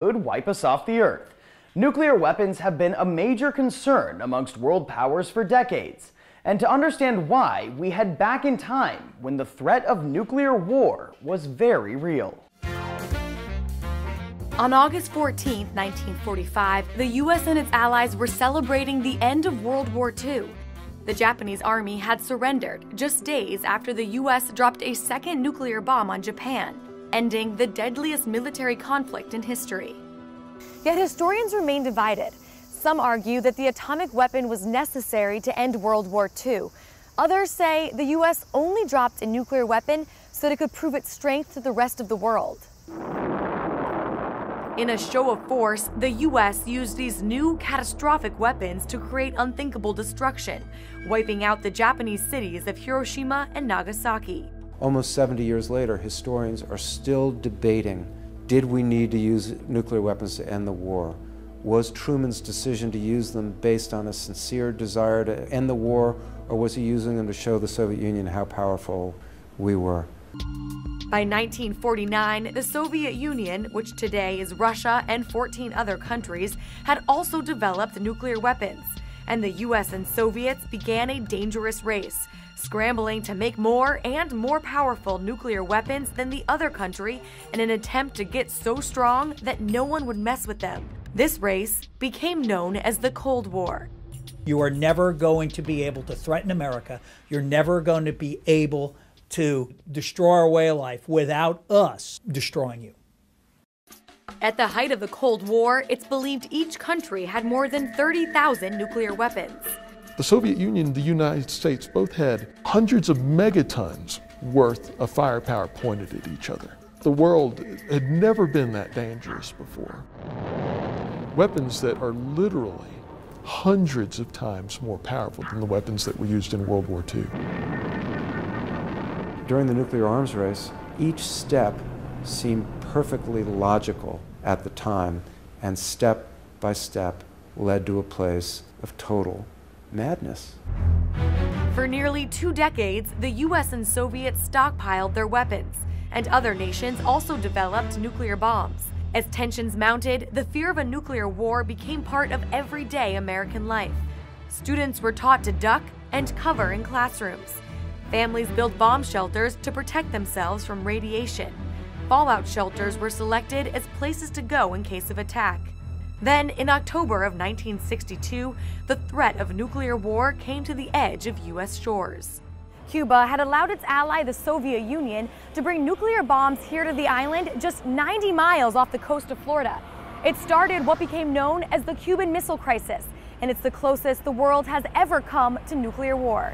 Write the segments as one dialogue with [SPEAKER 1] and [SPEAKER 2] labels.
[SPEAKER 1] Could wipe us off the Earth. Nuclear weapons have been a major concern amongst world powers for decades. And to understand why, we head back in time when the threat of nuclear war was very real.
[SPEAKER 2] On August 14, 1945, the U.S. and its allies were celebrating the end of World War II. The Japanese army had surrendered just days after the U.S. dropped a second nuclear bomb on Japan, ending the deadliest military conflict in history. Yet historians remain divided. Some argue that the atomic weapon was necessary to end World War II. Others say the U.S. only dropped a nuclear weapon so that it could prove its strength to the rest of the world. In a show of force, the U.S. used these new catastrophic weapons to create unthinkable destruction, wiping out the Japanese cities of Hiroshima and Nagasaki.
[SPEAKER 3] Almost 70 years later, historians are still debating, did we need to use nuclear weapons to end the war? Was Truman's decision to use them based on a sincere desire to end the war, or was he using them to show the Soviet Union how powerful we were?
[SPEAKER 2] By 1949, the Soviet Union, which today is Russia and 14 other countries, had also developed nuclear weapons, and the US and Soviets began a dangerous race, scrambling to make more and more powerful nuclear weapons than the other country in an attempt to get so strong that no one would mess with them. This race became known as the Cold War.
[SPEAKER 4] You are never going to be able to threaten America. You're never going to be able to destroy our way of life without us destroying you.
[SPEAKER 2] At the height of the Cold War, it's believed each country had more than 30,000 nuclear weapons.
[SPEAKER 5] The Soviet Union and the United States both had hundreds of megatons worth of firepower pointed at each other. The world had never been that dangerous before. Weapons that are literally hundreds of times more powerful than the weapons that were used in World War II.
[SPEAKER 3] During the nuclear arms race, each step seemed perfectly logical at the time, and step by step led to a place of total madness.
[SPEAKER 2] For nearly 2 decades, the US and Soviets stockpiled their weapons, and other nations also developed nuclear bombs. As tensions mounted, the fear of a nuclear war became part of everyday American life. Students were taught to duck and cover in classrooms. Families built bomb shelters to protect themselves from radiation. Fallout shelters were selected as places to go in case of attack. Then, in October of 1962, the threat of nuclear war came to the edge of U.S. shores. Cuba had allowed its ally, the Soviet Union, to bring nuclear bombs here to the island just 90 miles off the coast of Florida. It started what became known as the Cuban Missile Crisis, and it's the closest the world has ever come to nuclear war.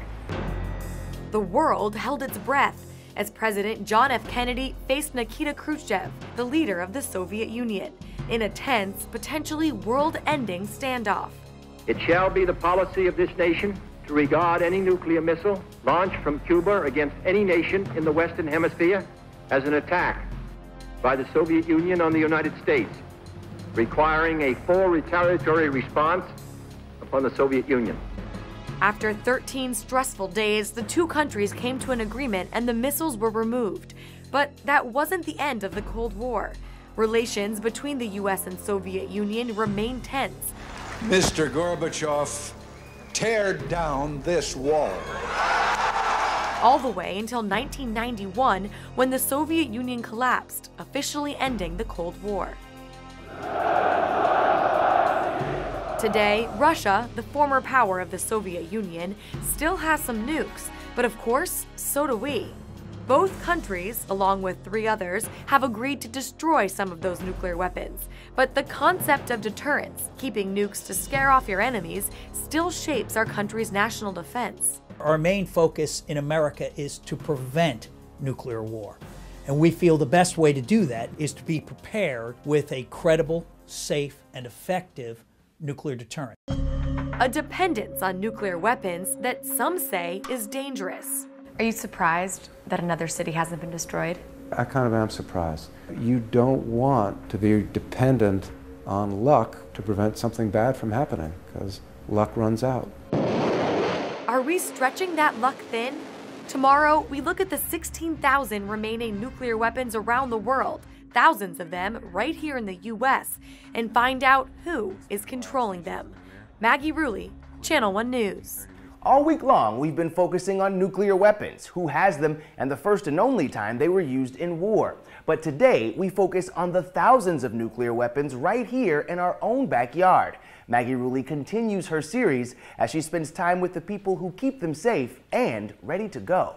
[SPEAKER 2] The world held its breath as President John F. Kennedy faced Nikita Khrushchev, the leader of the Soviet Union, in a tense, potentially world-ending standoff.
[SPEAKER 6] It shall be the policy of this nation to regard any nuclear missile launched from Cuba against any nation in the Western Hemisphere as an attack by the Soviet Union on the United States, requiring a full retaliatory response upon the Soviet Union.
[SPEAKER 2] After 13 stressful days, the two countries came to an agreement and the missiles were removed. But that wasn't the end of the Cold War. Relations between the US and Soviet Union remained tense.
[SPEAKER 7] Mr. Gorbachev, tear down this wall.
[SPEAKER 2] All the way until 1991, when the Soviet Union collapsed, officially ending the Cold War. Today, Russia, the former power of the Soviet Union, still has some nukes, but of course, so do we. Both countries, along with 3 others, have agreed to destroy some of those nuclear weapons. But the concept of deterrence, keeping nukes to scare off your enemies, still shapes our country's national defense.
[SPEAKER 4] Our main focus in America is to prevent nuclear war. And we feel the best way to do that is to be prepared with a credible, safe, and effective nuclear deterrent.
[SPEAKER 2] A dependence on nuclear weapons that some say is dangerous. Are you surprised that another city hasn't been destroyed?
[SPEAKER 3] I kind of am surprised. You don't want to be dependent on luck to prevent something bad from happening, because luck runs out.
[SPEAKER 2] Are we stretching that luck thin? Tomorrow, we look at the 16,000 remaining nuclear weapons around the world, thousands of them right here in the U.S., and find out who is controlling them. Maggie Rulli, Channel 1 News.
[SPEAKER 1] All week long, we've been focusing on nuclear weapons, who has them, and the first and only time they were used in war. But today, we focus on the thousands of nuclear weapons right here in our own backyard. Maggie Rulli continues her series as she spends time with the people who keep them safe and ready to go.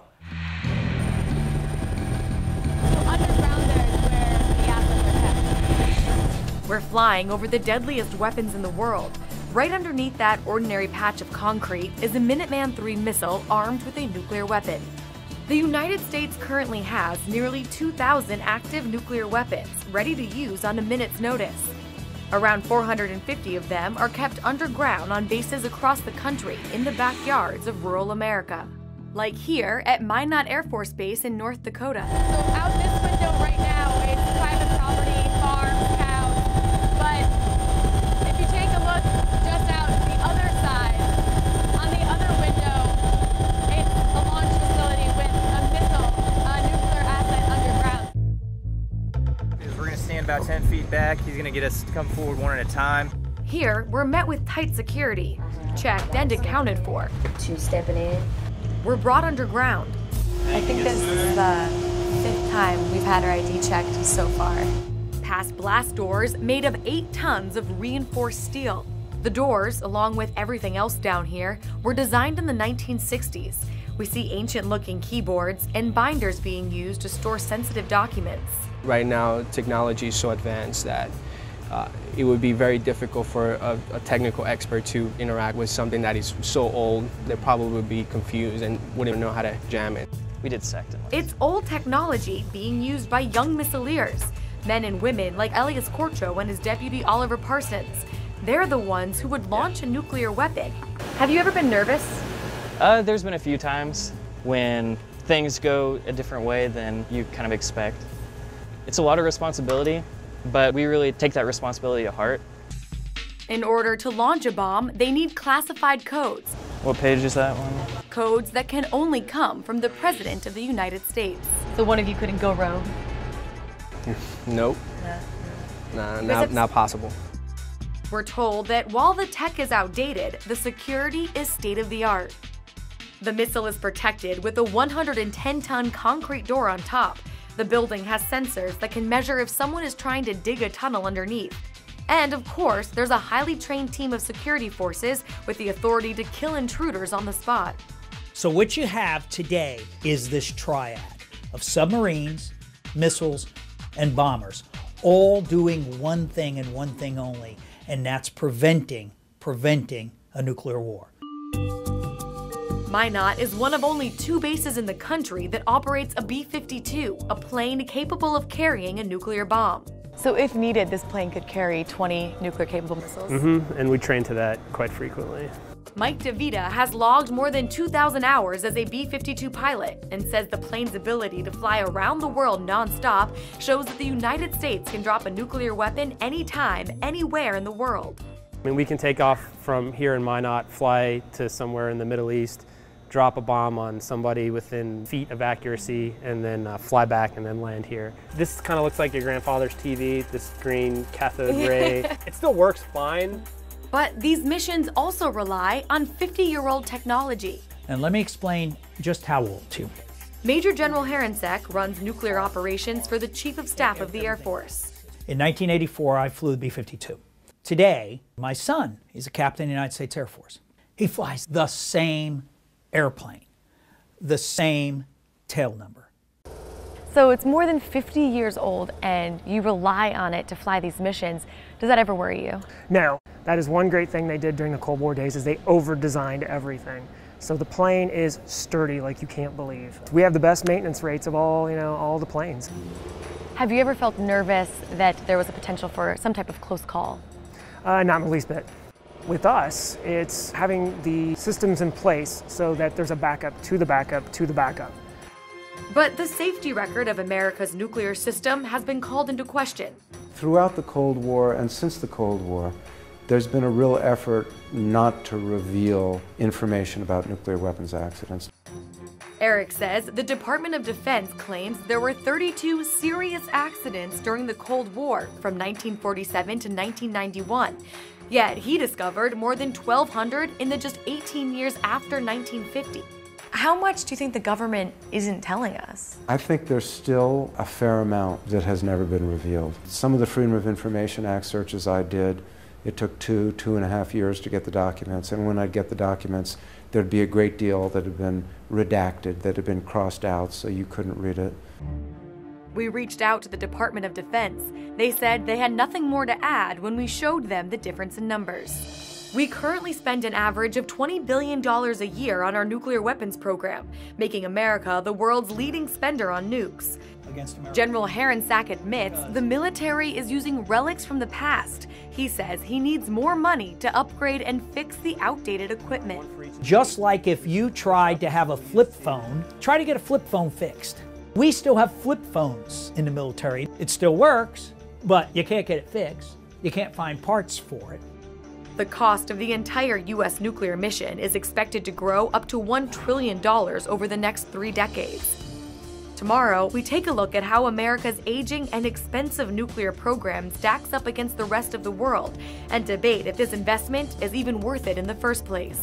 [SPEAKER 2] We're flying over the deadliest weapons in the world. Right underneath that ordinary patch of concrete is a Minuteman III missile armed with a nuclear weapon. The United States currently has nearly 2,000 active nuclear weapons ready to use on a minute's notice. Around 450 of them are kept underground on bases across the country in the backyards of rural America. Like here at Minot Air Force Base in North Dakota.
[SPEAKER 8] So out this window right now, it's private property, farms, cows. But if you take a look just out the other side, on the other window, it's a launch facility with a missile, a nuclear asset underground.
[SPEAKER 9] We're going to stand about 10 feet back. He's going to get us to come forward one at a time.
[SPEAKER 2] Here, we're met with tight security, checked and accounted for.
[SPEAKER 10] Two-stepping in.
[SPEAKER 2] We're brought underground.
[SPEAKER 10] I think this is the 5th time we've had our ID checked so far.
[SPEAKER 2] Past blast doors made of 8 tons of reinforced steel. The doors, along with everything else down here, were designed in the 1960s. We see ancient-looking keyboards and binders being used to store sensitive documents.
[SPEAKER 11] Right now, technology is so advanced that it would be very difficult for a technical expert to interact with something that is so old. They probably would be confused and wouldn't know how to jam it.
[SPEAKER 9] We did second.
[SPEAKER 2] It's old technology being used by young missileers, men and women like Elias Corcho and his deputy Oliver Parsons. They're the ones who would launch a nuclear weapon. Have you ever been nervous?
[SPEAKER 9] There's been a few times when things go a different way than you kind of expect. It's a lot of responsibility, but we really take that responsibility to heart.
[SPEAKER 2] In order to launch a bomb, they need classified codes.
[SPEAKER 9] What page is that one?
[SPEAKER 2] Codes that can only come from the President of the United States. So one of you couldn't go rogue?
[SPEAKER 11] Nope. Not possible.
[SPEAKER 2] We're told that while the tech is outdated, the security is state-of-the-art. The missile is protected with a 110-ton concrete door on top. The building has sensors that can measure if someone is trying to dig a tunnel underneath. And of course, there's a highly trained team of security forces with the authority to kill intruders on the spot.
[SPEAKER 4] So what you have today is this triad of submarines, missiles, and bombers, all doing one thing and one thing only, and that's preventing a nuclear war.
[SPEAKER 2] Minot is one of only 2 bases in the country that operates a B-52, a plane capable of carrying a nuclear bomb.
[SPEAKER 10] So if needed, this plane could carry 20 nuclear-capable missiles?
[SPEAKER 12] And we train to that quite frequently.
[SPEAKER 2] Mike DeVita has logged more than 2,000 hours as a B-52 pilot and says the plane's ability to fly around the world non-stop shows that the United States can drop a nuclear weapon anytime, anywhere in the world.
[SPEAKER 12] I mean, we can take off from here in Minot, fly to somewhere in the Middle East, drop a bomb on somebody within feet of accuracy, and then fly back and then land here. This kind of looks like your grandfather's TV, this green cathode ray. It still works fine.
[SPEAKER 2] But these missions also rely on 50-year-old technology.
[SPEAKER 4] And let me explain just how old, too.
[SPEAKER 2] Major General Haransek runs nuclear operations for the Chief of Staff of the Air Force.
[SPEAKER 4] In 1984, I flew the B-52. Today, my son, he's a captain in the United States Air Force. He flies the same airplane, the same tail number.
[SPEAKER 10] So it's more than 50 years old and you rely on it to fly these missions. Does that ever worry you?
[SPEAKER 13] No. That is one great thing they did during the Cold War days is they over-designed everything. So the plane is sturdy like you can't believe. We have the best maintenance rates of all the planes.
[SPEAKER 10] Have you ever felt nervous that there was a potential for some type of close call?
[SPEAKER 13] Not in the least bit. With us, it's having the systems in place so that there's a backup to the backup to the backup.
[SPEAKER 2] But the safety record of America's nuclear system has been called into question.
[SPEAKER 3] Throughout the Cold War and since the Cold War, there's been a real effort not to reveal information about nuclear weapons accidents.
[SPEAKER 2] Eric says the Department of Defense claims there were 32 serious accidents during the Cold War from 1947 to 1991. Yet he discovered more than 1,200 in the just 18 years after 1950.
[SPEAKER 10] How much do you think the government isn't telling us?
[SPEAKER 3] I think there's still a fair amount that has never been revealed. Some of the Freedom of Information Act searches I did, it took 2.5 years to get the documents, and when I'd get the documents, there'd be a great deal that had been redacted, that had been crossed out, so you couldn't read it.
[SPEAKER 2] We reached out to the Department of Defense. They said they had nothing more to add when we showed them the difference in numbers. We currently spend an average of $20 billion a year on our nuclear weapons program, making America the world's leading spender on nukes. General Harensack admits the military is using relics from the past. He says he needs more money to upgrade and fix the outdated equipment.
[SPEAKER 4] Just like if you tried to have a flip phone, try to get a flip phone fixed. We still have flip phones in the military. It still works, but you can't get it fixed. You can't find parts for it.
[SPEAKER 2] The cost of the entire U.S. nuclear mission is expected to grow up to $1 trillion over the next 3 decades. Tomorrow, we take a look at how America's aging and expensive nuclear program stacks up against the rest of the world and debate if this investment is even worth it in the first place.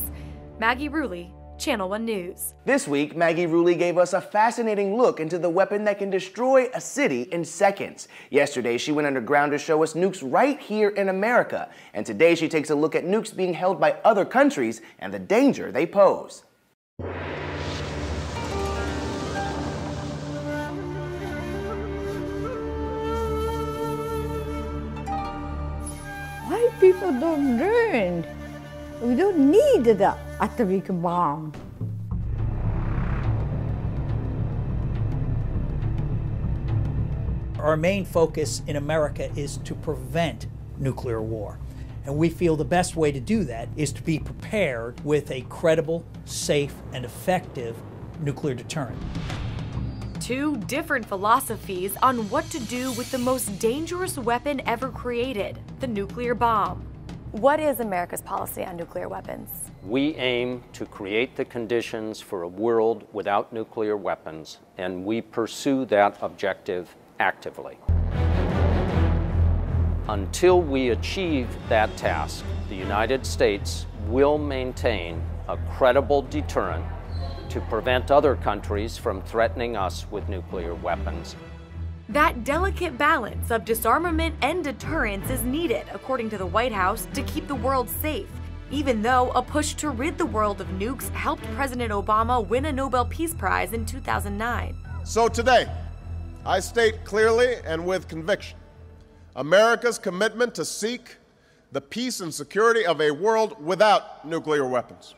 [SPEAKER 2] Maggie Rulli, Channel 1 News.
[SPEAKER 1] This week, Maggie Rulli gave us a fascinating look into the weapon that can destroy a city in seconds. Yesterday, she went underground to show us nukes right here in America. And today, she takes a look at nukes being held by other countries and the danger they pose.
[SPEAKER 14] Why people don't learn? We don't need the atomic bomb.
[SPEAKER 4] Our main focus in America is to prevent nuclear war. And we feel the best way to do that is to be prepared with a credible, safe, and effective nuclear deterrent.
[SPEAKER 2] 2 different philosophies on what to do with the most dangerous weapon ever created, the nuclear bomb.
[SPEAKER 10] What is America's policy on nuclear weapons?
[SPEAKER 15] We aim to create the conditions for a world without nuclear weapons, and we pursue that objective actively. Until we achieve that task, the United States will maintain a credible deterrent to prevent other countries from threatening us with nuclear weapons.
[SPEAKER 2] That delicate balance of disarmament and deterrence is needed, according to the White House, to keep the world safe, even though a push to rid the world of nukes helped President Obama win a Nobel Peace Prize in 2009.
[SPEAKER 16] So today, I state clearly and with conviction America's commitment to seek the peace and security of a world without nuclear weapons.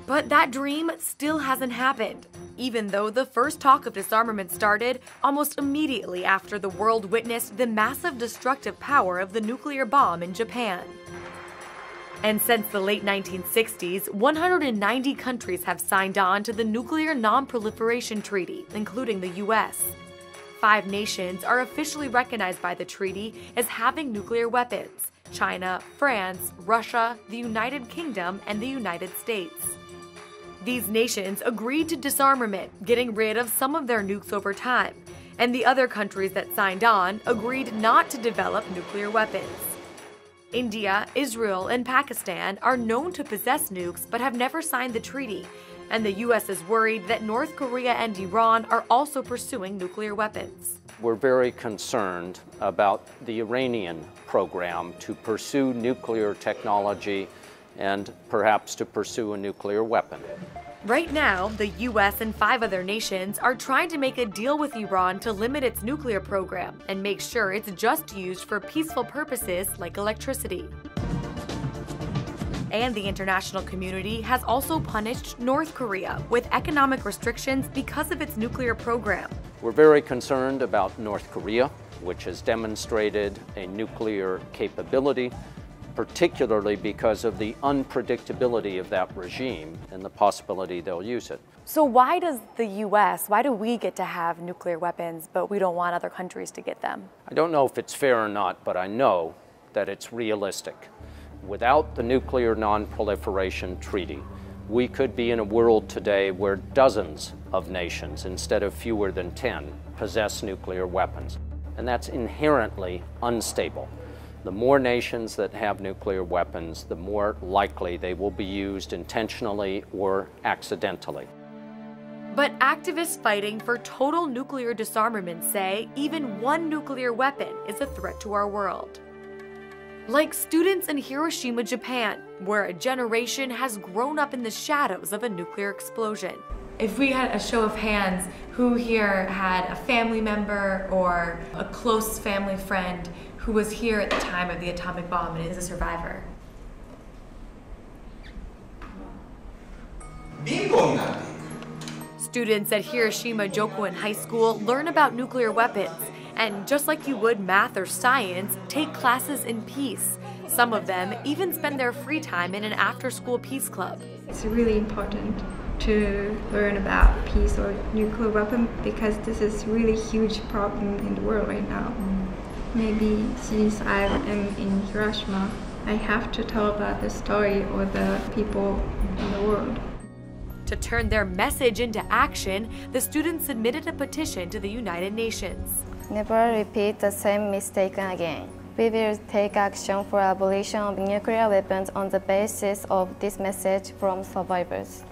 [SPEAKER 2] But that dream still hasn't happened, even though the first talk of disarmament started almost immediately after the world witnessed the massive destructive power of the nuclear bomb in Japan. And since the late 1960s, 190 countries have signed on to the Nuclear Non-Proliferation Treaty, including the U.S. 5 nations are officially recognized by the treaty as having nuclear weapons: China, France, Russia, the United Kingdom, and the United States. These nations agreed to disarmament, getting rid of some of their nukes over time, and the other countries that signed on agreed not to develop nuclear weapons. India, Israel, and Pakistan are known to possess nukes but have never signed the treaty, and the U.S. is worried that North Korea and Iran are also pursuing nuclear weapons.
[SPEAKER 15] We're very concerned about the Iranian program to pursue nuclear technology and perhaps to pursue a nuclear weapon.
[SPEAKER 2] Right now, the U.S. and 5 other nations are trying to make a deal with Iran to limit its nuclear program and make sure it's just used for peaceful purposes like electricity. And the international community has also punished North Korea with economic restrictions because of its nuclear program.
[SPEAKER 15] We're very concerned about North Korea, which has demonstrated a nuclear capability, particularly because of the unpredictability of that regime and the possibility they'll use it.
[SPEAKER 10] So why does the U.S., why do we get to have nuclear weapons, but we don't want other countries to get them?
[SPEAKER 15] I don't know if it's fair or not, but I know that it's realistic. Without the Nuclear Non-Proliferation Treaty, We could be in a world today where dozens of nations, instead of fewer than 10, possess nuclear weapons. And that's inherently unstable. The more nations that have nuclear weapons, the more likely they will be used intentionally or accidentally.
[SPEAKER 2] But activists fighting for total nuclear disarmament say even one nuclear weapon is a threat to our world. Like students in Hiroshima, Japan, where a generation has grown up in the shadows of a nuclear explosion. If we had a show of hands, who here had a family member or a close family friend who was here at the time of the atomic bomb and is a survivor? Students at Hiroshima Jokuin High School learn about nuclear weapons, and just like you would math or science, take classes in peace. Some of them even spend their free time in an after-school peace club.
[SPEAKER 17] It's really important to learn about peace or nuclear weapon because this is really huge problem in the world right now. Maybe since I am in Hiroshima, I have to tell about the story of the people in the world.
[SPEAKER 2] To turn their message into action, the students submitted a petition to the United Nations.
[SPEAKER 18] Never repeat the same mistake again. We will take action for abolition of nuclear weapons on the basis of this message from survivors.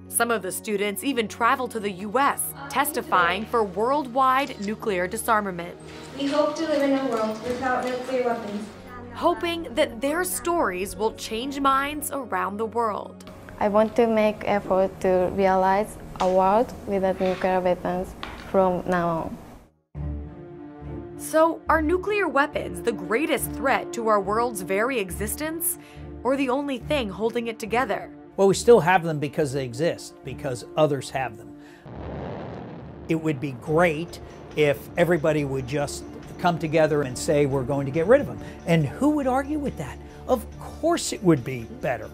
[SPEAKER 2] Some of the students even traveled to the U.S., testifying for worldwide nuclear disarmament.
[SPEAKER 19] We hope to live in a world without nuclear weapons,
[SPEAKER 2] hoping that their stories will change minds around the world.
[SPEAKER 18] I want to make effort to realize a world without nuclear weapons from now on.
[SPEAKER 2] So, are nuclear weapons the greatest threat to our world's very existence, or the only thing holding it together?
[SPEAKER 4] Well, we still have them because they exist, because others have them. It would be great if everybody would just come together and say we're going to get rid of them. And who would argue with that? Of course it would be better.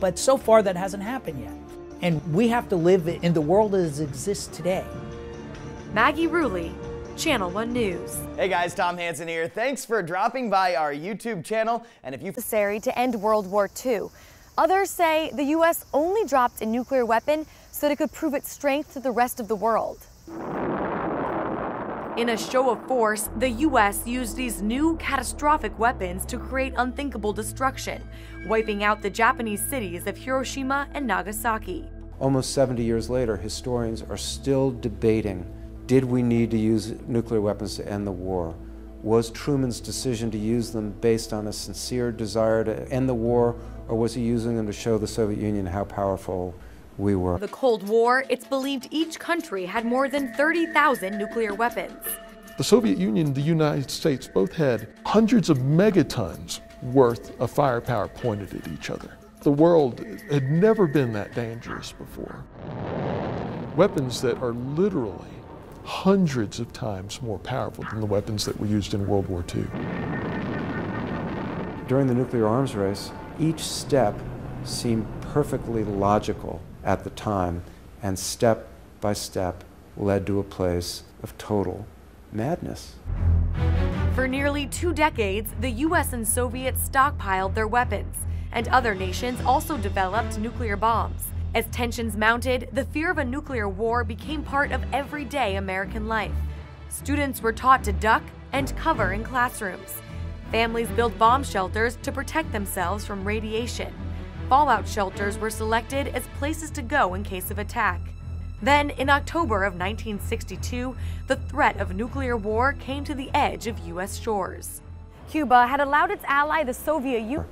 [SPEAKER 4] But so far that hasn't happened yet. And we have to live in the world as it exists today.
[SPEAKER 2] Maggie Rulli, Channel 1 News.
[SPEAKER 1] Hey guys, Tom Hansen here. Thanks for dropping by our YouTube channel. And if you
[SPEAKER 10] necessary to end World War II. Others say the U.S. only dropped a nuclear weapon so that it could prove its strength to the rest of the world.
[SPEAKER 2] In a show of force, the U.S. used these new catastrophic weapons to create unthinkable destruction, wiping out the Japanese cities of Hiroshima and Nagasaki.
[SPEAKER 3] Almost 70 years later, historians are still debating, did we need to use nuclear weapons to end the war? Was Truman's decision to use them based on a sincere desire to end the war, or was he using them to show the Soviet Union how powerful we were?
[SPEAKER 2] The Cold War, it's believed each country had more than 30,000 nuclear weapons.
[SPEAKER 5] The Soviet Union and the United States both had hundreds of megatons worth of firepower pointed at each other. The world had never been that dangerous before. Weapons that are literally hundreds of times more powerful than the weapons that were used in World War II.
[SPEAKER 3] During the nuclear arms race, each step seemed perfectly logical at the time, and step by step led to a place of total madness.
[SPEAKER 2] For nearly 2 decades, the U.S. and Soviets stockpiled their weapons, and other nations also developed nuclear bombs. As tensions mounted, the fear of a nuclear war became part of everyday American life. Students were taught to duck and cover in classrooms. Families built bomb shelters to protect themselves from radiation. Fallout shelters were selected as places to go in case of attack. Then, in October of 1962, the threat of nuclear war came to the edge of U.S. shores.
[SPEAKER 10] Cuba had allowed its ally, the Soviet Union.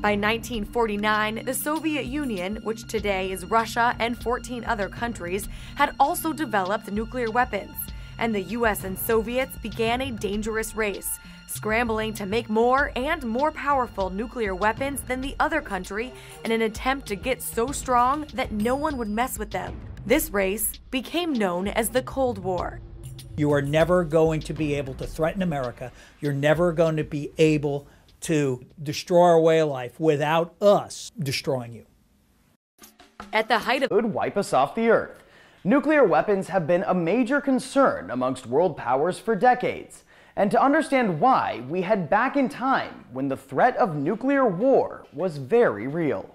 [SPEAKER 2] By 1949, the Soviet Union, which today is Russia and 14 other countries, had also developed nuclear weapons, and the U.S. and Soviets began a dangerous race, scrambling to make more and more powerful nuclear weapons than the other country in an attempt to get so strong that no one would mess with them. This race became known as the Cold War.
[SPEAKER 4] You are never going to be able to threaten America. You're never going to be able to destroy our way of life without us destroying you.
[SPEAKER 2] At the height of
[SPEAKER 1] would wipe us off the earth. Nuclear weapons have been a major concern amongst world powers for decades. And to understand why, we head back in time when the threat of nuclear war was very real.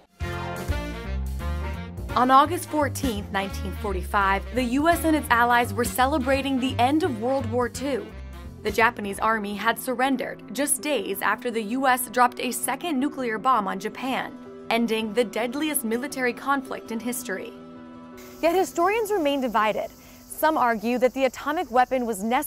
[SPEAKER 2] On August 14, 1945, the U.S. and its allies were celebrating the end of World War II. The Japanese army had surrendered just days after the U.S. dropped a second nuclear bomb on Japan, ending the deadliest military conflict in history.
[SPEAKER 10] Yet historians remain divided. Some argue that the atomic weapon was necessary